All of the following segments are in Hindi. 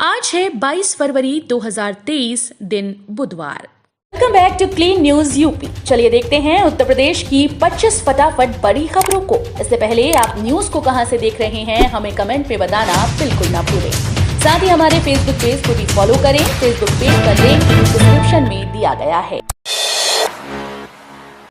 आज है 22 फरवरी 2023 दिन बुधवार। Welcome back to clean news UP. चलिए देखते हैं उत्तर प्रदेश की 25 फटाफट बड़ी खबरों को। इससे पहले आप न्यूज को कहां से देख रहे हैं हमें कमेंट में बताना बिल्कुल ना भूलें। साथ ही हमारे फेसबुक पेज को भी फॉलो करें। फेसबुक पेज का लिंक डिस्क्रिप्शन में दिया गया है।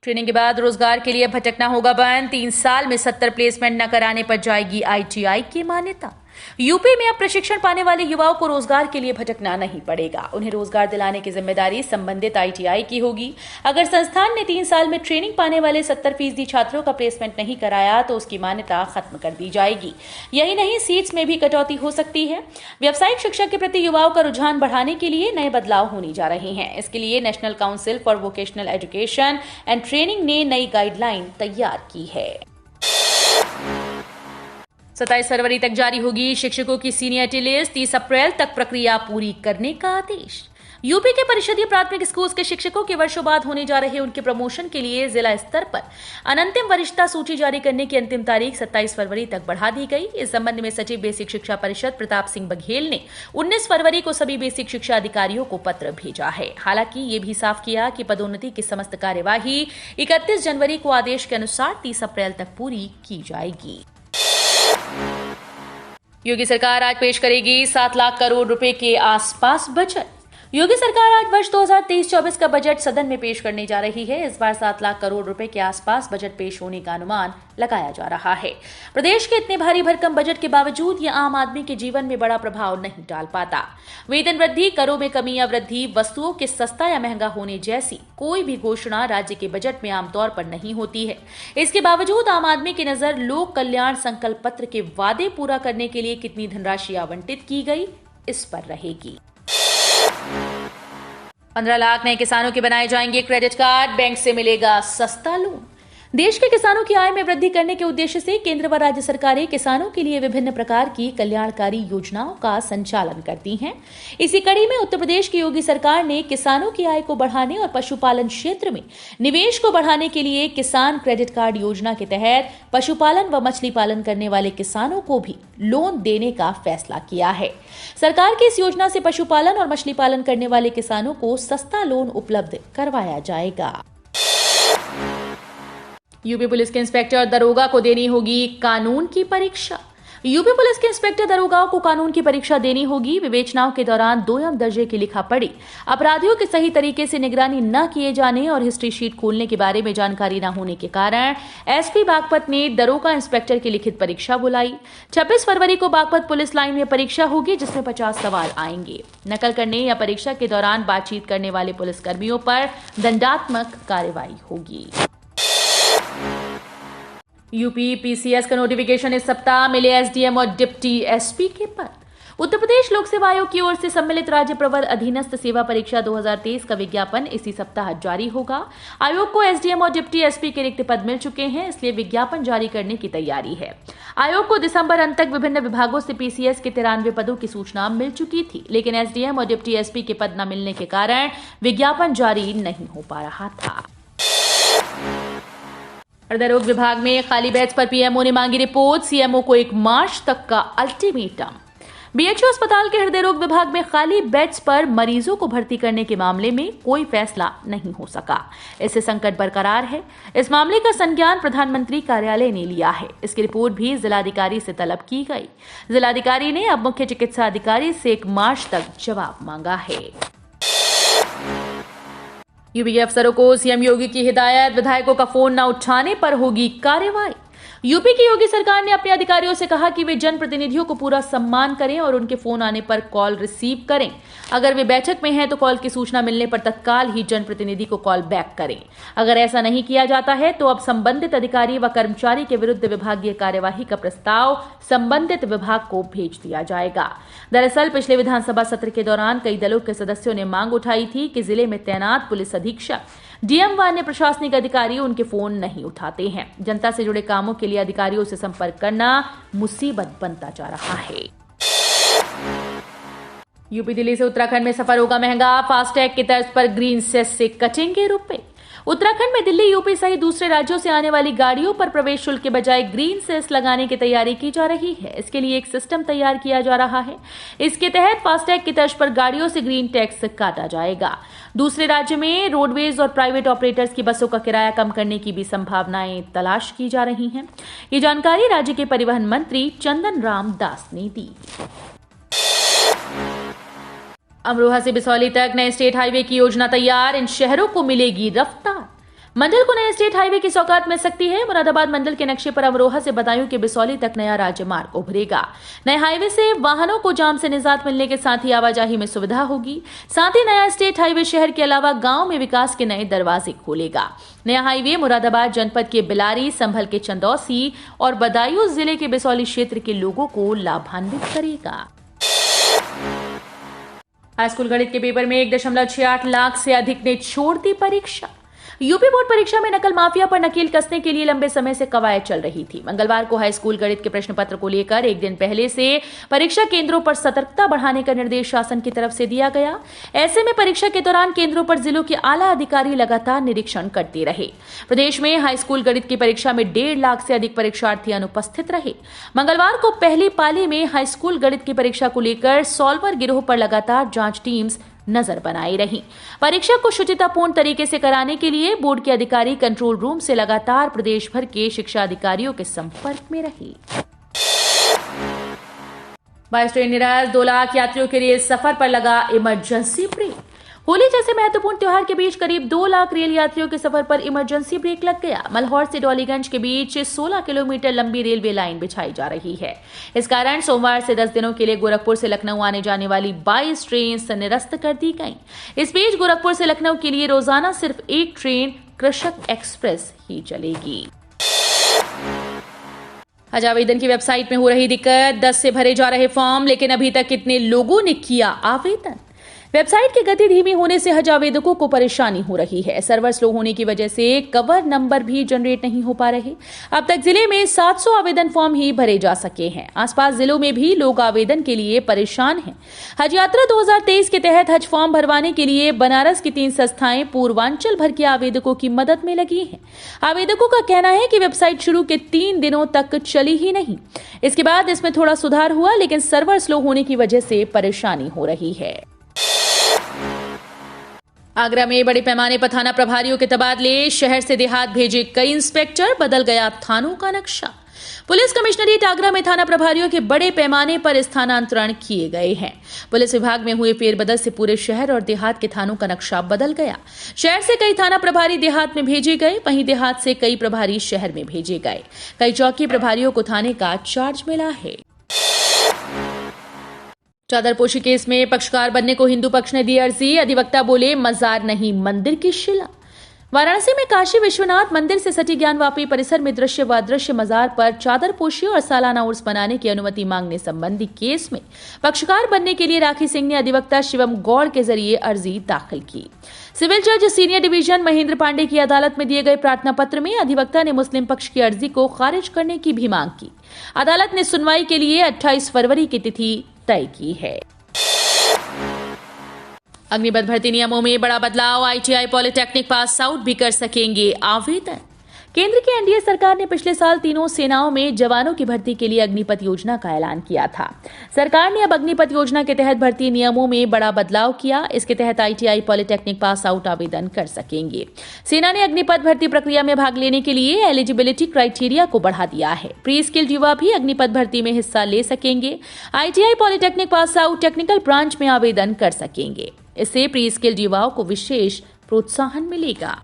ट्रेनिंग के बाद रोजगार के लिए भटकना होगा बंद। 3 साल में 70 प्लेसमेंट न कराने पर जाएगी आईटीआई की मान्यता। यूपी में अब प्रशिक्षण पाने वाले युवाओं को रोजगार के लिए भटकना नहीं पड़ेगा। उन्हें रोजगार दिलाने की जिम्मेदारी संबंधित आईटीआई की होगी। अगर संस्थान ने 3 साल में ट्रेनिंग पाने वाले 70% छात्रों का प्लेसमेंट नहीं कराया तो उसकी मान्यता खत्म कर दी जाएगी। यही नहीं, सीट्स में भी कटौती हो सकती है। व्यावसायिक शिक्षा के प्रति युवाओं का रुझान बढ़ाने के लिए नए बदलाव होने जा रहे हैं। इसके लिए national council for vocational education and training ने नई गाइडलाइन तैयार की है। 27 फरवरी तक जारी होगी शिक्षकों की सीनियरिटी लिस्ट। 30 अप्रैल तक प्रक्रिया पूरी करने का आदेश। यूपी के परिषदीय प्राथमिक स्कूल के शिक्षकों के वर्षों बाद होने जा रहे उनके प्रमोशन के लिए जिला स्तर पर अनंतिम वरिष्ठता सूची जारी करने की अंतिम तारीख 27 फरवरी तक बढ़ा दी गई। इस संबंध में सचिव बेसिक शिक्षा परिषद प्रताप सिंह बघेल ने 19 फरवरी को सभी बेसिक शिक्षा अधिकारियों को पत्र भेजा है। हालांकि ये भी साफ किया कि पदोन्नति की समस्त कार्यवाही 31 जनवरी को आदेश के अनुसार 30 अप्रैल तक पूरी की जाएगी। योगी सरकार आज पेश करेगी 7 लाख करोड़ रुपए के आसपास बजट। योगी सरकार आज वर्ष 2023-24 का बजट सदन में पेश करने जा रही है। इस बार 7 लाख करोड़ रुपए के आसपास बजट पेश होने का अनुमान लगाया जा रहा है। प्रदेश के इतने भारी भरकम बजट के बावजूद यह आम आदमी के जीवन में बड़ा प्रभाव नहीं डाल पाता। वेतन वृद्धि, करों में कमी या वृद्धि, वस्तुओं के सस्ता या महंगा होने जैसी कोई भी घोषणा राज्य के बजट में आमतौर पर नहीं होती है। इसके बावजूद आम आदमी की नजर लोक कल्याण संकल्प पत्र के वादे पूरा करने के लिए कितनी धनराशि आवंटित की गई इस पर रहेगी। 15 लाख नए किसानों के बनाए जाएंगे क्रेडिट कार्ड। बैंक से मिलेगा सस्ता लोन। देश के किसानों की आय में वृद्धि करने के उद्देश्य से केंद्र व राज्य सरकारें किसानों के लिए विभिन्न प्रकार की कल्याणकारी योजनाओं का संचालन करती हैं। इसी कड़ी में उत्तर प्रदेश की योगी सरकार ने किसानों की आय को बढ़ाने और पशुपालन क्षेत्र में निवेश को बढ़ाने के लिए किसान क्रेडिट कार्ड योजना के तहत पशुपालन व मछली पालन करने वाले किसानों को भी लोन देने का फैसला किया है। सरकार की इस योजना से पशुपालन और मछली पालन करने वाले किसानों को सस्ता लोन उपलब्ध करवाया जाएगा। यूपी पुलिस के इंस्पेक्टर दरोगा को देनी होगी कानून की परीक्षा। यूपी पुलिस के इंस्पेक्टर दरोगाओं को कानून की परीक्षा देनी होगी। विवेचनाओं के दौरान 2 दर्जे की लिखा पढ़ी, अपराधियों के सही तरीके से निगरानी न किए जाने और हिस्ट्री शीट खोलने के बारे में जानकारी न होने के कारण एसपी बागपत ने दरोगा इंस्पेक्टर की लिखित परीक्षा बुलाई। 26 फरवरी को बागपत पुलिस लाइन में परीक्षा होगी, जिसमें 50 सवाल आएंगे। नकल करने या परीक्षा के दौरान बातचीत करने वाले पुलिसकर्मियों पर दंडात्मक कार्रवाई होगी। यूपी पीसीएस का नोटिफिकेशन इस सप्ताह मिले एसडीएम और डिप्टी एसपी के पद। उत्तर प्रदेश लोक सेवा आयोग की ओर से सम्मिलित राज्य प्रवर अधीनस्थ सेवा परीक्षा 2023 का विज्ञापन इसी सप्ताह जारी होगा। आयोग को एसडीएम और डिप्टी एसपी के रिक्त पद मिल चुके हैं, इसलिए विज्ञापन जारी करने की तैयारी है। आयोग को दिसंबर अंत तक विभिन्न विभागों से पीसीएस के 93 पदों की सूचना मिल चुकी थी, लेकिन एसडीएम और डिप्टी एसपी के पद न मिलने के कारण विज्ञापन जारी नहीं हो पा रहा था। हृदय रोग विभाग में खाली बेड्स पर पीएमओ ने मांगी रिपोर्ट। सीएमओ को 1 मार्च तक का अल्टीमेटम। बीएचयू अस्पताल के हृदय रोग विभाग में खाली बेड्स पर मरीजों को भर्ती करने के मामले में कोई फैसला नहीं हो सका। इससे संकट बरकरार है। इस मामले का संज्ञान प्रधानमंत्री कार्यालय ने लिया है। इसकी रिपोर्ट भी जिलाधिकारी से तलब की गई। जिलाधिकारी ने अब मुख्य चिकित्सा अधिकारी से 1 मार्च तक जवाब मांगा है। यूपी के अफसरों को सीएम योगी की हिदायत, विधायकों का फोन न उठाने पर होगी कार्रवाई। यूपी की योगी सरकार ने अपने अधिकारियों से कहा कि वे जनप्रतिनिधियों को पूरा सम्मान करें और उनके फोन आने पर कॉल रिसीव करें। अगर वे बैठक में हैं तो कॉल की सूचना मिलने पर तत्काल ही जनप्रतिनिधि को कॉल बैक करें। अगर ऐसा नहीं किया जाता है तो अब संबंधित अधिकारी व कर्मचारी के विरुद्ध विभागीय कार्यवाही का प्रस्ताव संबंधित विभाग को भेज दिया जाएगा। दरअसल पिछले विधानसभा सत्र के दौरान कई दलों के सदस्यों ने मांग उठाई थी कि जिले में तैनात पुलिस अधीक्षक, डीएम व अन्य प्रशासनिक अधिकारी उनके फोन नहीं उठाते हैं। जनता से जुड़े कामों के लिए अधिकारियों से संपर्क करना मुसीबत बनता जा रहा है। यूपी दिल्ली से उत्तराखंड में सफर होगा महंगा। फास्टैग की तर्ज पर ग्रीन सेस से कटेंगे रुपए। उत्तराखंड में दिल्ली, यूपी सहित दूसरे राज्यों से आने वाली गाड़ियों पर प्रवेश शुल्क के बजाय ग्रीन सेस लगाने की तैयारी की जा रही है। इसके लिए एक सिस्टम तैयार किया जा रहा है। इसके तहत फास्टैग की तर्ज पर गाड़ियों से ग्रीन टैक्स काटा जाएगा। दूसरे राज्य में रोडवेज और प्राइवेट ऑपरेटर्स की बसों का किराया कम करने की भी संभावनाएं तलाश की जा रही हैं। ये जानकारी राज्य के परिवहन मंत्री चंदन राम दास ने दी। अमरोहा से बिसौली तक नए स्टेट हाईवे की योजना तैयार, इन शहरों को मिलेगी रफ्तार। मंडल को नए स्टेट हाईवे की सौगात मिल सकती है। मुरादाबाद मंडल के नक्शे पर अमरोहा से बदायूं के बिसौली तक नया राजमार्ग उभरेगा। नए हाईवे से वाहनों को जाम से निजात मिलने के साथ ही आवाजाही में सुविधा होगी। साथ ही नया स्टेट हाईवे शहर के अलावा गांव में विकास के नए दरवाजे खोलेगा। नया हाईवे मुरादाबाद जनपद के बिलारी, संभल के चंदौसी और बदायूं जिले के बिसौली क्षेत्र के लोगों को लाभान्वित करेगा। हाईस्कूल गणित के पेपर में 1.68 लाख से अधिक ने छोड़ दी परीक्षा। यूपी बोर्ड परीक्षा में नकल माफिया पर नकेल कसने के लिए लंबे समय से कवायद चल रही थी। मंगलवार को हाईस्कूल गणित के प्रश्न पत्र को लेकर एक दिन पहले से परीक्षा केंद्रों पर सतर्कता बढ़ाने का निर्देश शासन की तरफ से दिया गया। ऐसे में परीक्षा के दौरान केंद्रों पर जिलों के आला अधिकारी लगातार निरीक्षण करते रहे। प्रदेश में हाईस्कूल गणित की परीक्षा में 1.5 लाख से अधिक परीक्षार्थी अनुपस्थित रहे। मंगलवार को पहली पाली में हाईस्कूल गणित की परीक्षा को लेकर सॉल्वर गिरोह पर लगातार जांच टीम्स नजर बनाई रही। परीक्षा को शुचितापूर्ण तरीके से कराने के लिए बोर्ड के अधिकारी कंट्रोल रूम से लगातार प्रदेश भर के शिक्षा अधिकारियों के संपर्क में रहे। 22 ट्रेन निराश, 2 लाख यात्रियों के रेल सफर पर लगा इमरजेंसी ब्रेक। होली जैसे महत्वपूर्ण त्योहार के बीच करीब 2 लाख रेल यात्रियों के सफर पर इमरजेंसी ब्रेक लग गया। मल्हौर से डॉलीगंज के बीच 16 किलोमीटर लंबी रेलवे लाइन बिछाई जा रही है। इस कारण सोमवार से 10 दिनों के लिए गोरखपुर से लखनऊ आने जाने वाली 22 ट्रेन निरस्त कर दी गई। इस बीच गोरखपुर से लखनऊ के लिए रोजाना सिर्फ एक ट्रेन कृषक एक्सप्रेस ही चलेगी। हज आवेदन की वेबसाइट में हो रही दिक्कत, 10 से भरे जा रहे फॉर्म, लेकिन अभी तक कितने लोगों ने किया आवेदन। वेबसाइट की गति धीमी होने से हज आवेदकों को परेशानी हो रही है। सर्वर स्लो होने की वजह से कवर नंबर भी जनरेट नहीं हो पा रहे। अब तक जिले में 700 आवेदन फॉर्म ही भरे जा सके हैं। आसपास जिलों में भी लोग आवेदन के लिए परेशान हैं। हज यात्रा 2023 के तहत हज फॉर्म भरवाने के लिए बनारस की 3 संस्थाएं पूर्वांचल भर के आवेदकों की मदद में लगी हैं। आवेदकों का कहना है कि वेबसाइट शुरू के 3 दिनों तक चली ही नहीं। इसके बाद इसमें थोड़ा सुधार हुआ, लेकिन सर्वर स्लो होने की वजह से परेशानी हो रही है। आगरा में बड़े पैमाने पर थाना प्रभारियों के तबादले, शहर से देहात भेजे कई इंस्पेक्टर, बदल गया थानों का नक्शा। पुलिस कमिश्नरेट आगरा में थाना प्रभारियों के बड़े पैमाने पर स्थानांतरण किए गए हैं। पुलिस विभाग में हुए फेरबदल से पूरे शहर और देहात के थानों का नक्शा बदल गया। शहर से कई थाना प्रभारी देहात में भेजे गए, वहीं देहात से कई प्रभारी शहर में भेजे गए। कई चौकी प्रभारियों को थाने का चार्ज मिला है। चादरपोशी केस में पक्षकार बनने को हिंदू पक्ष ने दी अर्जी। अधिवक्ता बोले मजार नहीं, मंदिर की शिला। वाराणसी में काशी विश्वनाथ मंदिर से सटी ज्ञानवापी परिसर में दृश्य व अदृश्य मजार पर चादरपोशी और सालाना उर्स बनाने की अनुमति मांगने संबंधी केस में पक्षकार बनने के लिए राखी सिंह ने अधिवक्ता शिवम गौड़ के जरिए अर्जी दाखिल की। सिविल जज सीनियर डिवीजन महेंद्र पांडे की अदालत में दिए गए प्रार्थना पत्र में अधिवक्ता ने मुस्लिम पक्ष की अर्जी को खारिज करने की भी मांग की। अदालत ने सुनवाई के लिए 28 फरवरी की तिथि तय की है। अग्निपथ भर्ती नियमों में बड़ा बदलाव, आईटीआई पॉलिटेक्निक पास आउट भी कर सकेंगे आवेदन। केंद्र की एनडीए सरकार ने पिछले साल तीनों सेनाओं में जवानों की भर्ती के लिए अग्निपथ योजना का ऐलान किया था। सरकार ने अब अग्निपथ योजना के तहत भर्ती नियमों में बड़ा बदलाव किया। इसके तहत आईटीआई पॉलिटेक्निक पास आउट आवेदन कर सकेंगे। सेना ने अग्निपथ भर्ती प्रक्रिया में भाग लेने के लिए एलिजिबिलिटी क्राइटेरिया को बढ़ा दिया है। प्री स्किल्ड युवा भी अग्निपथ भर्ती में हिस्सा ले सकेंगे। ITI polytechnic pass out technical branch में आवेदन कर सकेंगे। इससे प्री स्किल्ड युवाओं को विशेष प्रोत्साहन मिलेगा।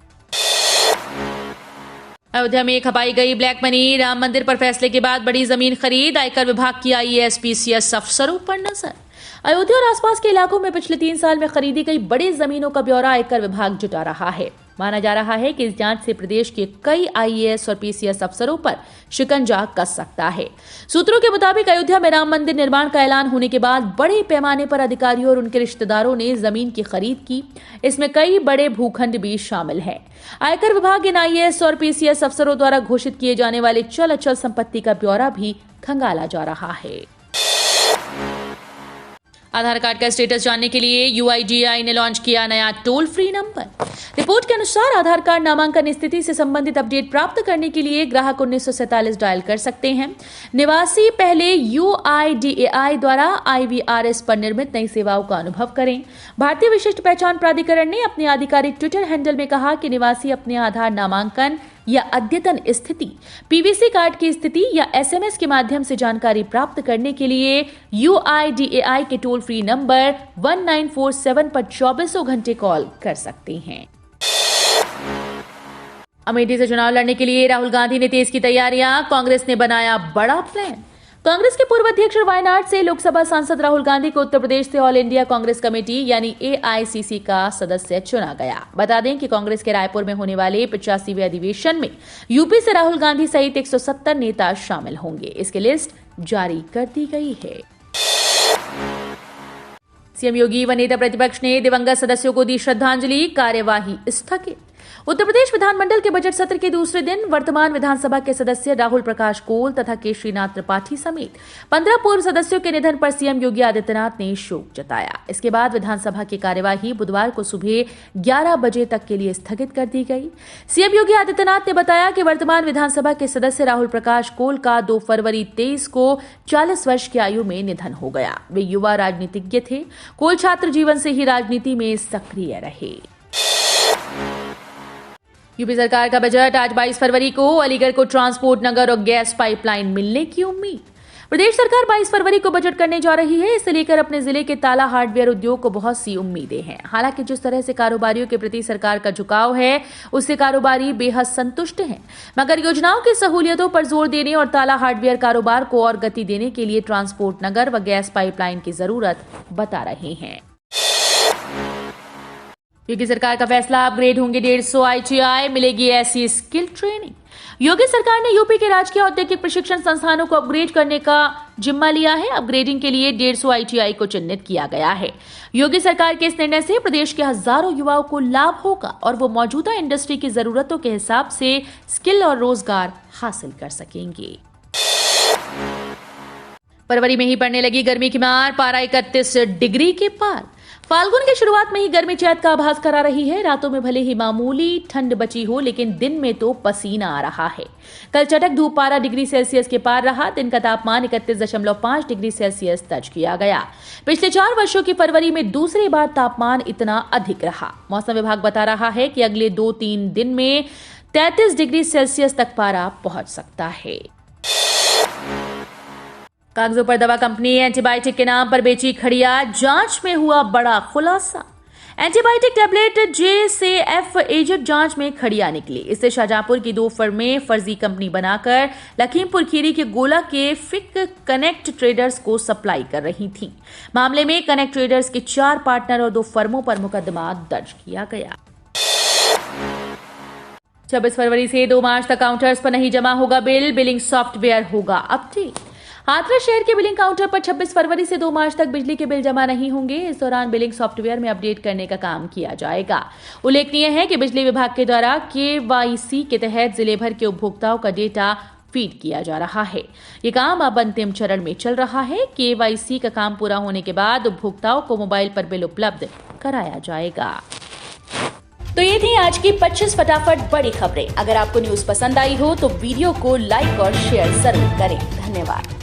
अयोध्या में खपाई गई ब्लैक मनी, राम मंदिर पर फैसले के बाद बड़ी जमीन खरीद, आयकर विभाग की आईएएस पीसीएस अफसरों पर नजर। अयोध्या और आसपास के इलाकों में पिछले 3 साल में खरीदी गई बड़ी जमीनों का ब्यौरा आयकर विभाग जुटा रहा है। माना जा रहा है कि इस जांच से प्रदेश के कई आईएएस और पीसीएस अफसरों पर शिकंजा कस सकता है। सूत्रों के मुताबिक अयोध्या में राम मंदिर निर्माण का ऐलान होने के बाद बड़े पैमाने पर अधिकारियों और उनके रिश्तेदारों ने जमीन की खरीद की। इसमें कई बड़े भूखंड भी शामिल हैं। आयकर विभाग इन आईएएस और पीसीएस अफसरों द्वारा घोषित किए जाने वाले चल अचल संपत्ति का ब्यौरा भी खंगाला जा रहा है। आधार कार्ड का स्टेटस जानने के लिए UIDAI ने लॉन्च किया नया टोल फ्री नंबर। रिपोर्ट के अनुसार आधार कार्ड नामांकन स्थिति से संबंधित अपडेट प्राप्त करने के लिए ग्राहक 1947 डायल कर सकते हैं। निवासी पहले UIDAI द्वारा IVRS पर निर्मित नई सेवाओं का अनुभव करें। भारतीय विशिष्ट पहचान प्राधिकरण ने अपने आधिकारिक ट्विटर हैंडल में कहा कि निवासी अपने आधार नामांकन या अद्यतन स्थिति, PVC कार्ड की स्थिति या SMS के माध्यम से जानकारी प्राप्त करने के लिए UIDAI के टोल फ्री नंबर 1947 पर 24 घंटे कॉल कर सकते हैं। अमेठी से चुनाव लड़ने के लिए राहुल गांधी ने तेज की तैयारियां, कांग्रेस ने बनाया बड़ा प्लान। कांग्रेस के पूर्व अध्यक्ष और वायनाड से लोकसभा सांसद राहुल गांधी को उत्तर प्रदेश से ऑल इंडिया कांग्रेस कमेटी यानी AICC का सदस्य चुना गया। बता दें कि कांग्रेस के रायपुर में होने वाले 85वें अधिवेशन में यूपी से राहुल गांधी सहित 170 नेता शामिल होंगे। इसकी लिस्ट जारी कर दी गई है। सीएम योगी व नेता प्रतिपक्ष ने दिवंगत सदस्यों को दी श्रद्धांजलि, कार्यवाही स्थगित। उत्तर प्रदेश विधानमंडल के बजट सत्र के दूसरे दिन वर्तमान विधानसभा के सदस्य राहुल प्रकाश कोल तथा केशरीनाथ त्रिपाठी समेत 15 पूर्व सदस्यों के निधन पर सीएम योगी आदित्यनाथ ने शोक जताया। इसके बाद विधानसभा की कार्यवाही बुधवार को सुबह 11 बजे तक के लिए स्थगित कर दी गई। सीएम योगी आदित्यनाथ ने बताया कि वर्तमान विधानसभा के सदस्य राहुल प्रकाश कोल का 2 फरवरी 23 को 40 वर्ष की आयु में निधन हो गया। वे युवा राजनीतिज्ञ थे। कोल छात्र जीवन से ही राजनीति में सक्रिय रहे। यूपी सरकार का बजट आज 22 फरवरी को, अलीगढ़ को ट्रांसपोर्ट नगर और गैस पाइपलाइन मिलने की उम्मीद। प्रदेश सरकार 22 फरवरी को बजट करने जा रही है। इसे लेकर अपने जिले के ताला हार्डवेयर उद्योग को बहुत सी उम्मीदें हैं। हालांकि जिस तरह से कारोबारियों के प्रति सरकार का झुकाव है, उससे कारोबारी बेहद संतुष्ट हैं। मगर योजनाओं की सहूलियतों पर जोर देने और ताला हार्डवेयर कारोबार को और गति देने के लिए ट्रांसपोर्ट नगर व गैस पाइपलाइन की जरूरत बता रहे हैं। योगी सरकार का फैसला, अपग्रेड होंगे 150 ITI, मिलेगी ऐसी स्किल ट्रेनिंग। योगी सरकार ने यूपी के राजकीय औद्योगिक प्रशिक्षण संस्थानों को अपग्रेड करने का जिम्मा लिया है। अपग्रेडिंग के लिए 150 ITI को चिन्हित किया गया है। योगी सरकार के इस निर्णय से प्रदेश के हजारों युवाओं को लाभ होगा और वो मौजूदा इंडस्ट्री की जरूरतों के हिसाब से स्किल और रोजगार हासिल कर सकेंगे। फरवरी में ही पड़ने लगी गर्मी की मार, पारा 31 डिग्री के पार। फाल्गुन की शुरुआत में ही गर्मी चैत का आभास करा रही है। रातों में भले ही मामूली ठंड बची हो, लेकिन दिन में तो पसीना आ रहा है। कल चटक धूप 12 डिग्री सेल्सियस के पार रहा। दिन का तापमान 31.5 डिग्री सेल्सियस दर्ज किया गया। पिछले 4 वर्षों की फरवरी में दूसरी बार तापमान इतना अधिक रहा। मौसम विभाग बता रहा है कि अगले 2-3 दिन में 33 डिग्री सेल्सियस तक पारा पहुंच सकता है। कागजों पर दवा कंपनी एंटीबायोटिक के नाम पर बेची खड़िया, जांच में हुआ बड़ा खुलासा। एंटीबायोटिक टैबलेट J से F एजेंट जांच में खड़िया निकली। इससे शाहजहांपुर की 2 फर्में फर्जी कंपनी बनाकर लखीमपुर खीरी के गोला के फिक कनेक्ट ट्रेडर्स को सप्लाई कर रही थी। मामले में कनेक्ट ट्रेडर्स के 4 पार्टनर और 2 फर्मों पर मुकदमा दर्ज किया गया। 26 फरवरी से 2 मार्च तक काउंटर्स पर नहीं जमा होगा बिल, बिलिंग सॉफ्टवेयर होगा अपडेट। हाथरस शहर के बिलिंग काउंटर पर 26 फरवरी से 2 मार्च तक बिजली के बिल जमा नहीं होंगे। इस दौरान बिलिंग सॉफ्टवेयर में अपडेट करने का काम किया जाएगा। उल्लेखनीय है कि बिजली विभाग के द्वारा KYC के तहत जिले भर के उपभोक्ताओं का डेटा फीड किया जा रहा है। ये काम अब अंतिम चरण में चल रहा है। KYC का काम पूरा होने के बाद उपभोक्ताओं को मोबाइल पर बिल उपलब्ध कराया जाएगा। तो ये थी आज की 25 फटाफट बड़ी खबरें। अगर आपको न्यूज पसंद आई हो तो वीडियो को लाइक और शेयर जरूर करें। धन्यवाद।